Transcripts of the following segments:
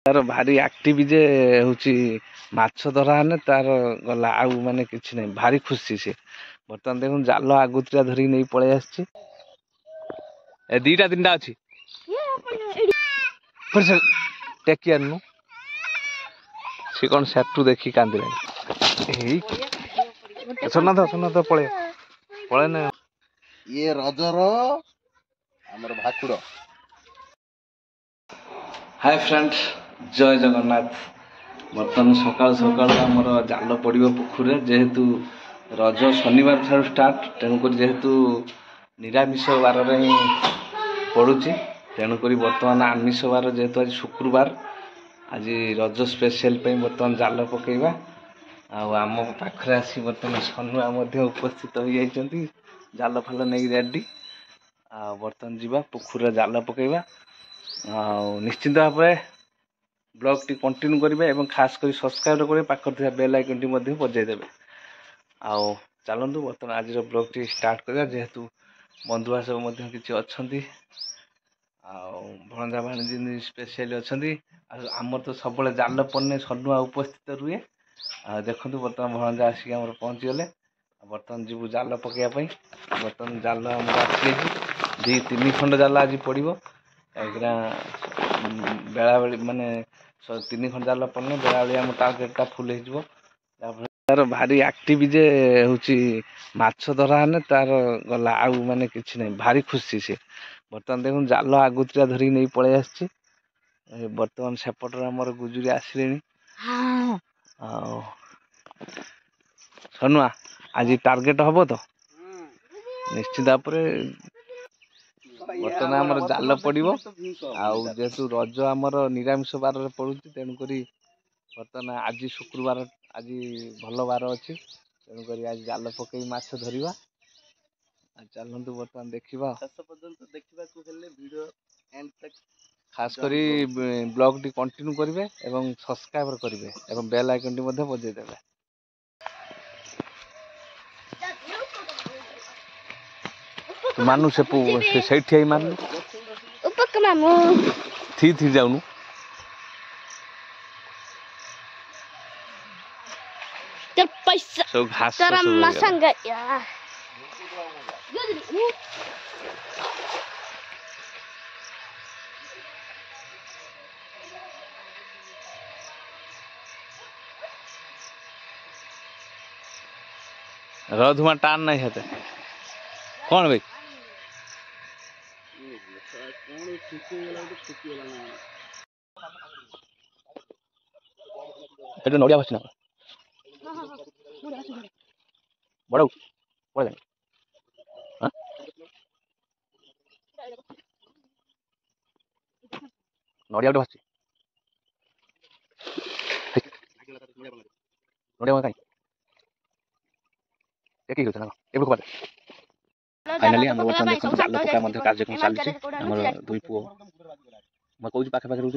तार भारी एक्टिव जे हूँ माछ धरा हेने तार गला आउ माने किछि नहीं भारी खुशी से बर्तमान देखो जाल आगुतरा धरिक नहीं पळै आछि ए दीटा तीनटा अछि टेकी आनु से कौन सेटू देखी कांदिले सुना तो पळे पळे ना ये रजर हमर भाकुड़। हाय फ्रेंड्स जय जगन्नाथ। बर्तमान सकाल सकाल आमर जाल पड़ो पोखर जेहेतु रज शनिवार ठार स्टार्ट तेणुक जेहेतु निरामिष बार ही पड़ुची तेणुक बर्तमान आमिष बार जेहेतु आज शुक्रवार आज रज स्पेशल बर्तमान जाल पकेवा आम पाखरे आसी बर्तमान सनुआ उपस्थित हो जाती जाल फाल नहीं रेडी बर्तमान जावा पोखर जाल पकेवा निश्चिंत भाव ब्लॉग टी कंटिन्यू करेंगे और खास कर सब्सक्राइब करेंगे पाखर बेल आइकन टी बजाईदेवे आउ चलतु बर्तमान आज ब्लॉग टी स्टार्ट करा जेहेतु बंधुबासव किसी अच्छा भणजा भाणी स्पेशल अच्छा आमर तो सब जाल पड़ने सनुआ उपस्थित रुए देखो बर्तमान भणजा आसिक पहुँची गले बर्तमान जीव जाल पकड़ापी बर्तमान जाल आम आसी दी तीन खंड जाल आज पड़ो कहीं बेला बेली माने 3 खंड जाल पड़ने बेला बेली आम टार्गेटा फुल हो तार भारी एक्टिव जे हूँ माछ धरा हेने तार गला आउ माने किछि नहीं भारी खुशी से बर्तमान देखो जाल आगुतरा धरिक नहीं पळै आछि बर्तमान सेपटर आमर गुजुरी आसिले सनुआ आज टार्गेट हम तो निश्चित भाव बर्तमान आमर जाल पड़ो जेहेतु रज आमर निरामिष बार पड़ू तेणुक बर्तमान आज शुक्रवार आज भल बार अच्छी तेणुक आज जाल पकई माछ धरवा चलतु बर्तमान देखा खास करी ब्लॉग टी कंटिन्यू करेंगे और सब्सक्राइब करेंगे और बेल आइकन टी बजाईदेवे मानु से सही मानु थी जाऊनु सब घास रधुमा टान नहीं है कौन भाई नड़िया बस ना बड़ पड़े नड़िया गोटे भासी नड़िया कहीं फाइनाली आम बर्तमान जाल पका कार्यक्रम चलती आम दुई पुओ मैं कौन पाखे पाखे रोच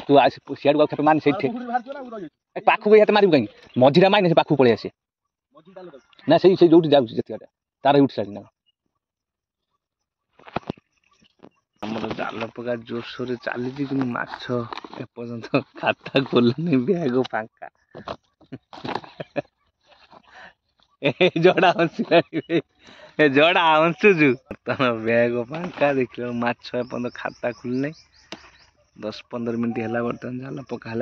तू सियाड़ खेप मान से पाखक ये मारू कहीं मझीरा माइन से पाखक पलि आसे ना से जो जाऊँ तार उठी सारी ना आमर जाल पका जोरसोर चली कि माछ एपर्यंत खाता खोलनी बैग फांका जड़ा जड़ा हंसुचु बैग फांका देख माछ एपर्यंत खाता खुलना 10-15 मिनट है बर्तमान जाल पका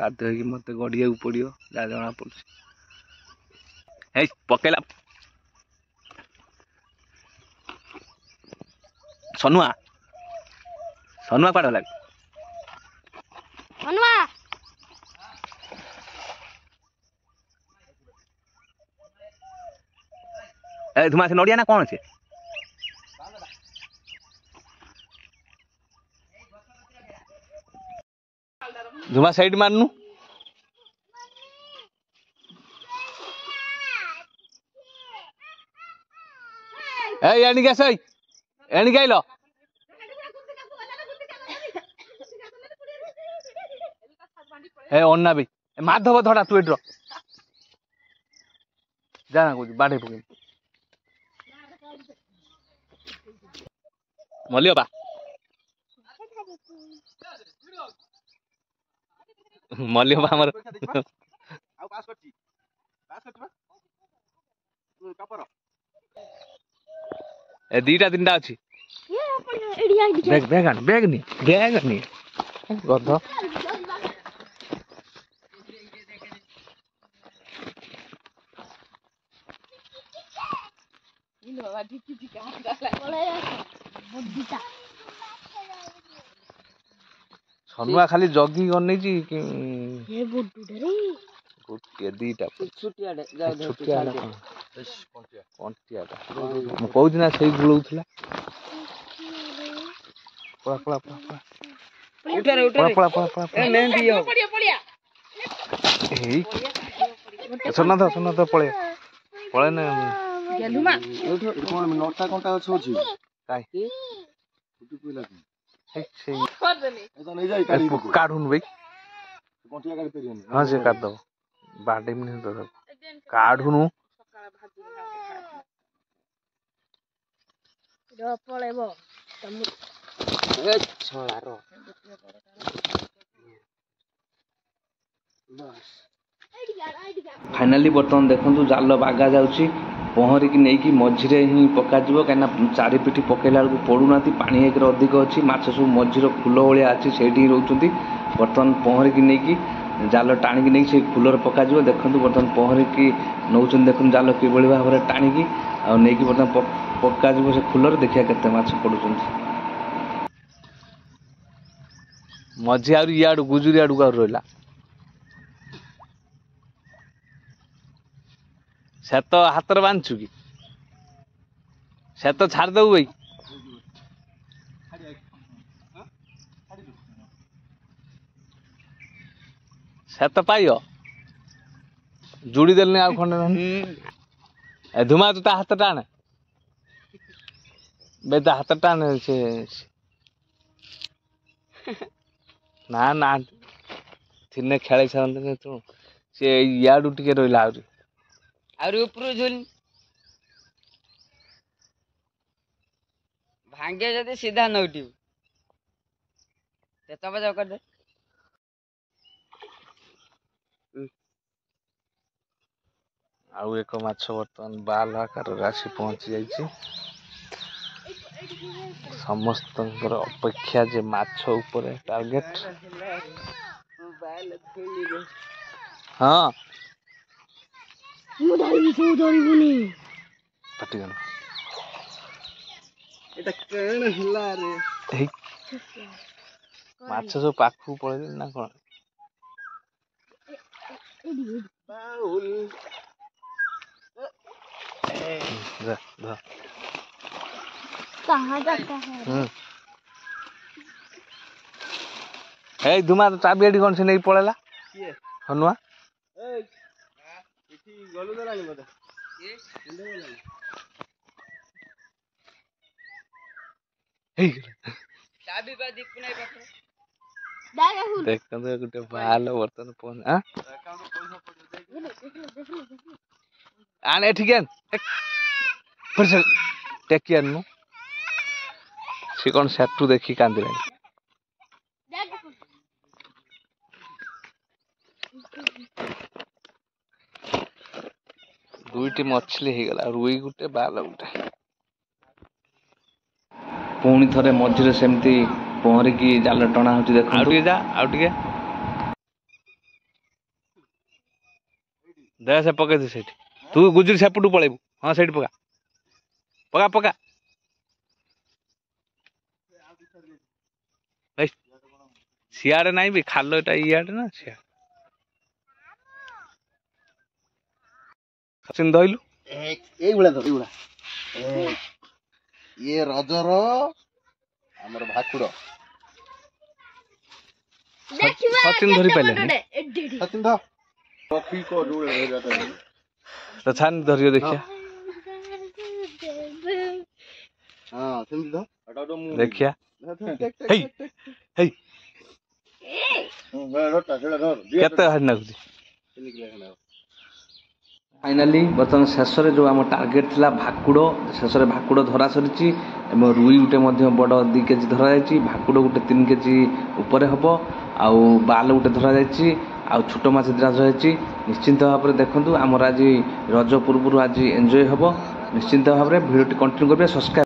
बाध्य हो मत गड़िया पड़ो जहाँ जना पड़ पकेला सनुआ सनुआ कड़ लगे धुमा से नड़िया ना कौन से धुमा साइड मारनु एणिक आस एणिक आइल अन्ना भी माधव धड़ा तू एड्र जाना कह बाढ़े पक मलियो बा मलियो बा हमर ଆଉ ପାସ୍ କରିଛି ବା କପର ए दीटा तीनटा अछि बैग बैग आन बैग नी गध सनुआ खाली जगिंग करने जी ये गोटे दीटा छुटिया कंटिया मु कहू ना से गुलौथला पळा पळा पळा उठा रे पळा पळा पळा ए मेहंदी हो सुना तो पळे पळे ना गेलुमा କଣ ନଟା କଣ୍ଟା ଅଛି ଅଛି काई ଫୁଟି ପଇଲା କି ठीक से ଏଟା ନେଇ ଯାଇ କାଢି ପକଉ काढून भाई କଣ୍ଟିଆ କାଢି ପାରିବନି हां से काट दो बाटे में तो काढून पळेब ए छळार फाइनाली बर्तमान देखो जाल बागा जाऊँगी पहरिकी नहीं मझीरे ही पकाଯିव कहीं चारि पिठी पकड़ा बेलू पड़ूना पानी एक अधिक अच्छी माछ सब मझीर फुल भाया अच्छी से रोचे बर्तमान पहरिकी नहीं जाल टाणिकी नहीं से फुलर पकाଯିव देखो बर्तमान पहरिकी नौ देखो जाल कि भाव में टाणिकी आईकि बर्तमान पकाଯିव से फुलर देखिए केते माछ पड़ुं मझी आड़ गुजुरी आड़ रहा से तो हाथ बांधु कि से तो छाड़ दबु भाई से तो पाइ जुड़ी देलनी आ खंडे धुमा तू ता हाथ टाण बे ता हाथ टाण से ना ना थिने खेल छाड़ते तू सी इाड़ू टे रहा आउरी ऊपर झुल भांगे जदि सीधा नौटिव ते तब जाओ कर दे आउ एक माछ बर्तमान बाल आकार आसी पहुंची जाइए समस्त अपेक्षा जे माछ ऊपर टार्गेट हाँ पाटिगन এটা কেন হিলা রে माछ सब पाखु पड़े ना कौन বাউল कहाँ जाता है ए धुमा तो चाबी एडी कौन से नहीं पड़ेला किए हनुआ ए इठी गलु देलानी बता ए इंदे देलानी हे चाबी बा दीप नहीं पकड़ देख तो गुटे बाल बर्तन पहुंच हां अकाउंट पैसा पड़ दे आने ठीक है फिर से टेक केयर नु से कौन सेटू देखी कांदिले दुईटी मछली हो गला रुई गुटे बाल गुटे पुणी थरे मझिरे सेमती पहरिकी जाल टणा होची देखो आउ टिके जा आउ टिके दे से पके दे सेठी तू गुजरी सेपटू पळेबू हां सेठी पका पका पका ए सियाड़े नहीं भी खालो एटा इयाड़े ना सिया सचिन धइलु এইগুলা তো এইগুলা ইয়ে রজর আমার ভাকুড় सचिन धरी पाइले সচিন ধ কফি কো জুড়ে হয়ে যাতা तो छान धरियो देखिया हां সেমতি ধ এটা তো মু देखिया হেই हे ধরটা সেটা ধর केते हड नागुची निकले ना फाइनाली बर्तमान शेष में जो आम टार्गेट थिला भाकुड़ शेष में भाकुड़ धरा सरी रुई गोटे बड़ 2 केजी धरा जाइए भाकुड़ गोटे 3 केजी उपरे हम आउ बाल गोटे धरा जाइए आउ छोट माछ दिटा धरा जाइए निश्चिंत भाव में देखूँ आमर आज रज पूर्व आज एंजॉय हम निश्चिंत भाव में भिडियो कंटिन्यू करेंगे सब्सक्राइब